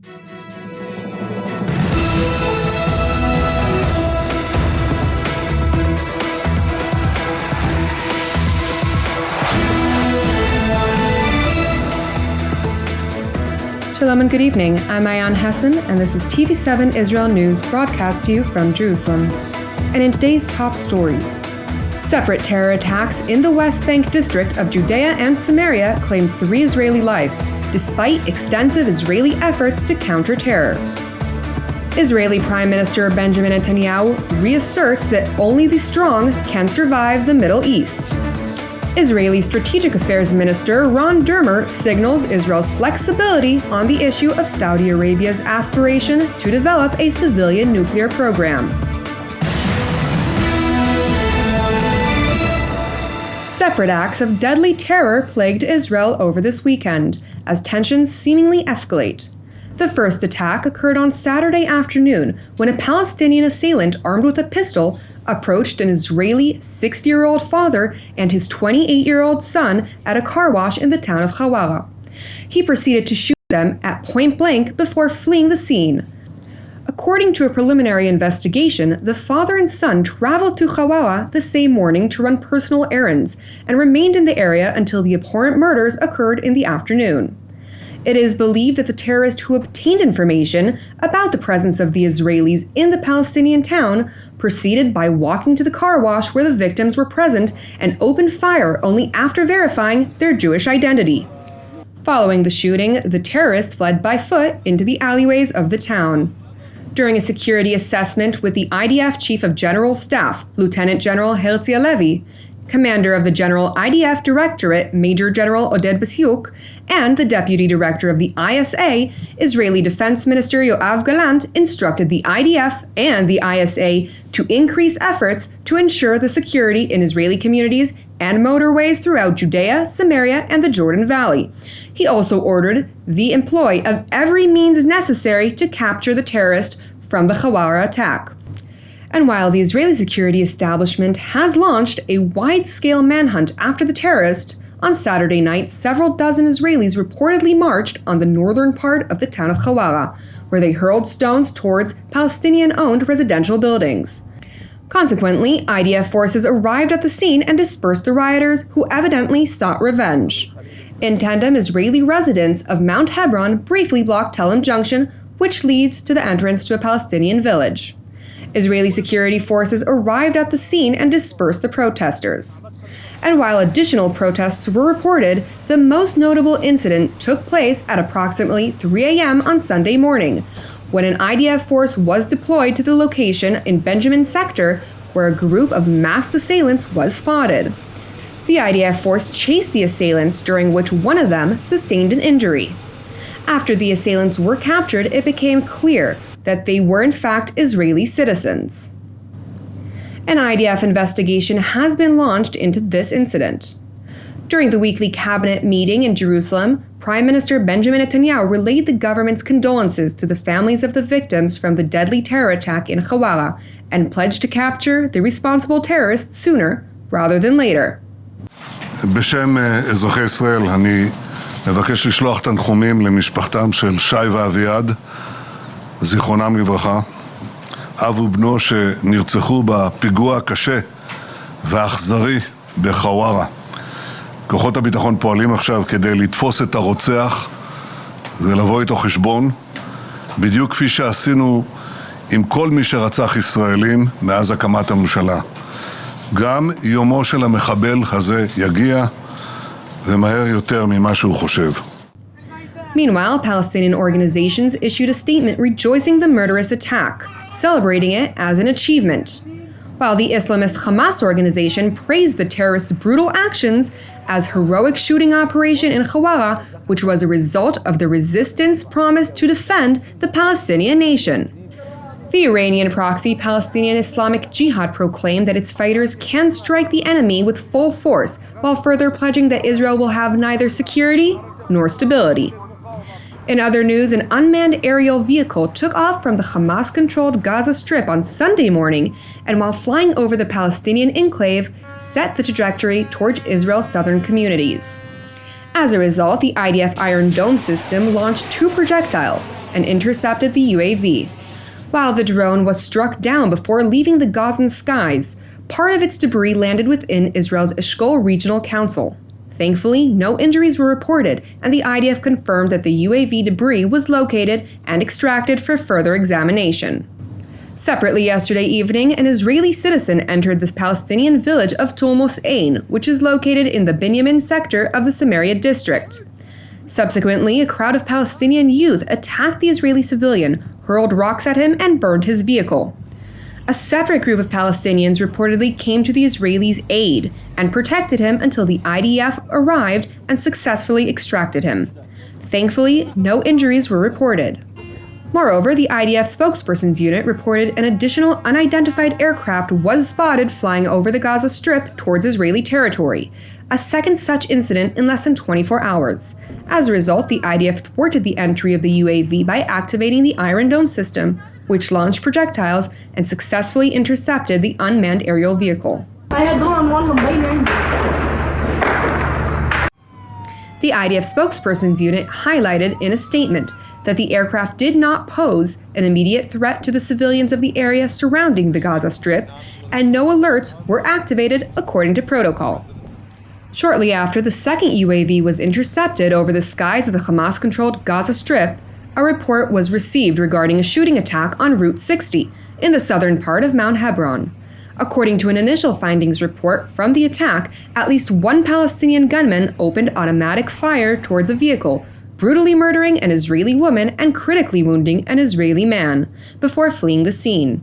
Shalom and good evening. I'm Ayan Hassan, and this is TV7 Israel News broadcast to you from Jerusalem. And in today's top stories, separate terror attacks in the West Bank district of Judea and Samaria claimed 3 Israeli lives, despite extensive Israeli efforts to counter terror. Israeli Prime Minister Beniamin Netanyahu reasserts that only the strong can survive the Middle East. Israeli Strategic Affairs Minister Ron Dermer signals Israel's flexibility on the issue of Saudi Arabia's aspiration to develop a civilian nuclear program. Separate acts of deadly terror plagued Israel over this weekend, as tensions seemingly escalate. The first attack occurred on Saturday afternoon when a Palestinian assailant armed with a pistol approached an Israeli 60-year-old father and his 28-year-old son at a car wash in the town of Hawara. He proceeded to shoot them at point blank before fleeing the scene. According to a preliminary investigation, the father and son traveled to Hawara the same morning to run personal errands and remained in the area until the abhorrent murders occurred in the afternoon. It is believed that the terrorist who obtained information about the presence of the Israelis in the Palestinian town proceeded by walking to the car wash where the victims were present and opened fire only after verifying their Jewish identity. Following the shooting, the terrorist fled by foot into the alleyways of the town. During a security assessment with the IDF Chief of General Staff, Lieutenant General Herzi Halevi, Commander of the General IDF Directorate, Major General Oded Basyuk, and the Deputy Director of the ISA, Israeli Defense Minister Yoav Gallant, instructed the IDF and the ISA to increase efforts to ensure the security in Israeli communities and motorways throughout Judea, Samaria, and the Jordan Valley. He also ordered the employ of every means necessary to capture the terrorist from the Hawara attack. And while the Israeli security establishment has launched a wide-scale manhunt after the terrorist, on Saturday night, several dozen Israelis reportedly marched on the northern part of the town of Hawara, where they hurled stones towards Palestinian-owned residential buildings. Consequently, IDF forces arrived at the scene and dispersed the rioters, who evidently sought revenge. In tandem, Israeli residents of Mount Hebron briefly blocked Telem Junction, which leads to the entrance to a Palestinian village. Israeli security forces arrived at the scene and dispersed the protesters. And while additional protests were reported, the most notable incident took place at approximately 3 a.m. on Sunday morning, when an IDF force was deployed to the location in Benjamin sector where a group of masked assailants was spotted. The IDF force chased the assailants, during which one of them sustained an injury. After the assailants were captured, it became clear that they were in fact Israeli citizens. An IDF investigation has been launched into this incident. During the weekly cabinet meeting in Jerusalem, Prime Minister Benjamin Netanyahu relayed the government's condolences to the families of the victims from the deadly terror attack in Hawara and pledged to capture the responsible terrorists sooner rather than later. בשם אזרחי ישראל אני מבקש לשלוח תנחומים למשפחתם של שי ואביעד, זיכרונם לברכה, אב ובנו שנרצחו בפיגוע הקשה והאכזרי בחווארה. כוחות הביטחון פועלים עכשיו כדי לתפוס את הרוצח ולבוא איתו חשבון, בדיוק כפי שעשינו עם כל מי שרצח ישראלים מאז הקמת הממשלה. גם יומו של המחבל הזה יגיע, ומהר יותר ממה שהוא חושב. Meanwhile, Palestinian organizations issued a statement rejoicing the murderous attack, celebrating it as an achievement, while the Islamist Hamas organization praised the terrorists' brutal actions as heroic shooting operation in Hawara, which was a result of the resistance promised to defend the Palestinian nation. The Iranian proxy Palestinian Islamic Jihad proclaimed that its fighters can strike the enemy with full force, while further pledging that Israel will have neither security nor stability. In other news, an unmanned aerial vehicle took off from the Hamas-controlled Gaza Strip on Sunday morning, and while flying over the Palestinian enclave, set the trajectory towards Israel's southern communities. As a result, the IDF Iron Dome system launched 2 projectiles and intercepted the UAV. While the drone was struck down before leaving the Gazan skies, part of its debris landed within Israel's Eshkol Regional Council. Thankfully, no injuries were reported, and the IDF confirmed that the UAV debris was located and extracted for further examination. Separately yesterday evening, an Israeli citizen entered the Palestinian village of Tulmos Ain, which is located in the Beniamin sector of the Samaria district. Subsequently, a crowd of Palestinian youth attacked the Israeli civilian, hurled rocks at him, and burned his vehicle. A separate group of Palestinians reportedly came to the Israelis' aid and protected him until the IDF arrived and successfully extracted him. Thankfully, no injuries were reported. Moreover, the IDF spokesperson's unit reported an additional unidentified aircraft was spotted flying over the Gaza Strip towards Israeli territory, a second such incident in less than 24 hours. As a result, the IDF thwarted the entry of the UAV by activating the Iron Dome system, which launched projectiles and successfully intercepted the unmanned aerial vehicle. The IDF spokesperson's unit highlighted in a statement that the aircraft did not pose an immediate threat to the civilians of the area surrounding the Gaza Strip, and no alerts were activated according to protocol. Shortly after the second UAV was intercepted over the skies of the Hamas-controlled Gaza Strip, a report was received regarding a shooting attack on Route 60 in the southern part of Mount Hebron. According to an initial findings report from the attack, at least one Palestinian gunman opened automatic fire towards a vehicle, brutally murdering an Israeli woman and critically wounding an Israeli man, before fleeing the scene.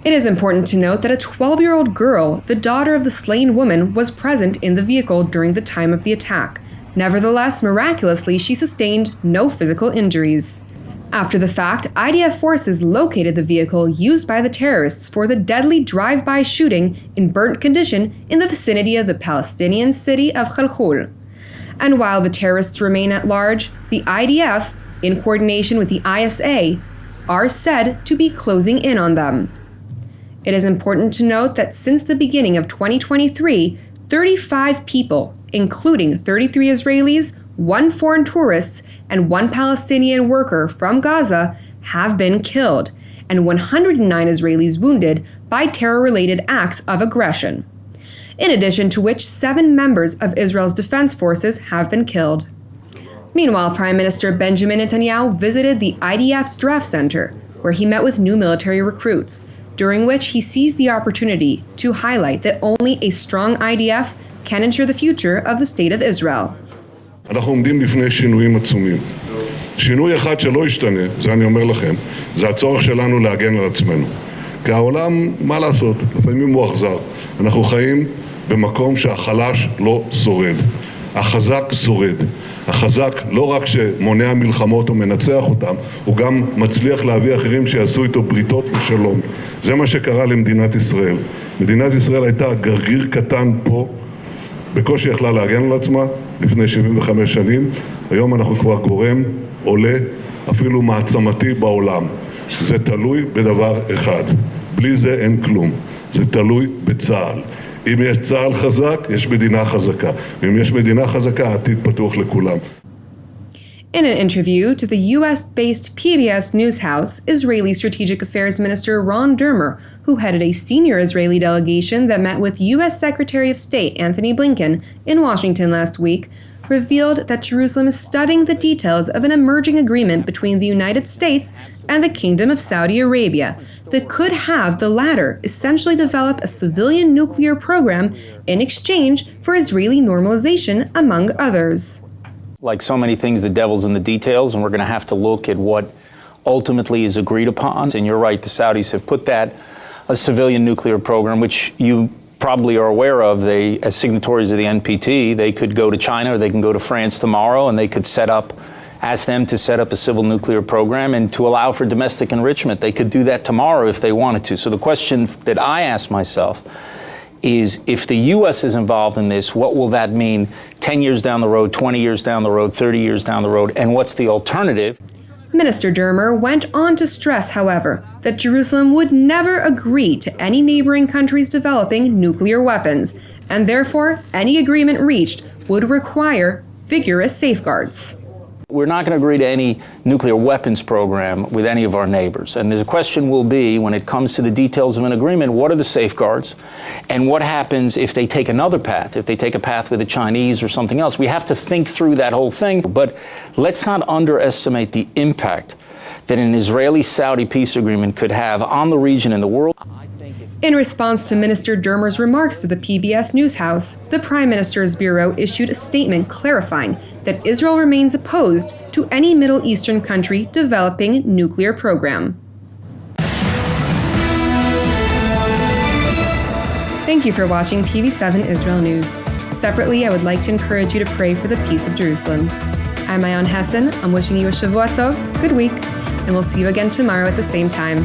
It is important to note that a 12-year-old girl, the daughter of the slain woman, was present in the vehicle during the time of the attack. Nevertheless, miraculously, she sustained no physical injuries. After the fact, IDF forces located the vehicle used by the terrorists for the deadly drive-by shooting in burnt condition in the vicinity of the Palestinian city of Khalkhul. And while the terrorists remain at large, the IDF, in coordination with the ISA, are said to be closing in on them. It is important to note that since the beginning of 2023, 35 people, including 33 Israelis, 1 foreign tourist, and 1 Palestinian worker from Gaza, have been killed, and 109 Israelis wounded by terror-related acts of aggression, in addition to which 7 members of Israel's defense forces have been killed. Meanwhile, Prime Minister Beniamin Netanyahu visited the IDF's draft center, where he met with new military recruits, during which he seized the opportunity to highlight that only a strong IDF can ensure the future of the state of Israel. אנחנו עומדים לפני שינויים עצומים. שינוי אחד שלא ישתנה, זה אני אומר לכם, זה הצורך שלנו להגן על עצמנו. כי העולם, מה לעשות? לפעמים הוא אכזר. אנחנו חיים במקום שהחלש לא שורד. החזק שורד. החזק לא רק שמונע מלחמות ומנצח אותם, הוא גם מצליח להביא אחרים שיעשו איתו בריתות ושלום. זה מה שקרה למדינת ישראל. מדינת ישראל הייתה גרגיר קטן פה, בקושי יכלה להגן על עצמה לפני 75 שנים. היום אנחנו כבר גורם עולה, אפילו מעצמתי בעולם. זה תלוי בדבר אחד. בלי זה אין כלום. זה תלוי בצה"ל. אם יש צה"ל חזק, יש מדינה חזקה. ואם יש מדינה חזקה, העתיד פתוח לכולם. In an interview to the US-based PBS News House, Israeli Strategic Affairs Minister Ron Dermer, who headed a senior Israeli delegation that met with US Secretary of State Anthony Blinken in Washington last week, revealed that Jerusalem is studying the details of an emerging agreement between the United States and the Kingdom of Saudi Arabia that could have the latter essentially develop a civilian nuclear program in exchange for Israeli normalization, among others. Like so many things, the devil's in the details, and we're going to have to look at what ultimately is agreed upon. And you're right, the Saudis have put that, a civilian nuclear program, which you probably are aware of. They, as signatories of the NPT, they could go to China or they can go to France tomorrow, and they could ask them to set up a civil nuclear program and to allow for domestic enrichment. They could do that tomorrow if they wanted to. So the question that I ask myself is, if the U.S. is involved in this, what will that mean 10 years down the road, 20 years down the road, 30 years down the road, and what's the alternative? Minister Dermer went on to stress, however, that Jerusalem would never agree to any neighboring countries developing nuclear weapons, and therefore any agreement reached would require vigorous safeguards. We're not going to agree to any nuclear weapons program with any of our neighbors. And the question will be, when it comes to the details of an agreement, what are the safeguards? And what happens if they take another path, if they take a path with the Chinese or something else? We have to think through that whole thing. But let's not underestimate the impact that an Israeli-Saudi peace agreement could have on the region and the world. In response to Minister Dermer's remarks to the PBS Newshouse, the Prime Minister's Bureau issued a statement clarifying that Israel remains opposed to any Middle Eastern country developing nuclear program. Thank you for watching TV7 Israel News. Separately, I would like to encourage you to pray for the peace of Jerusalem. I'm Ayan Hassan. I'm wishing you a Shavua Tov, good week, and we'll see you again tomorrow at the same time.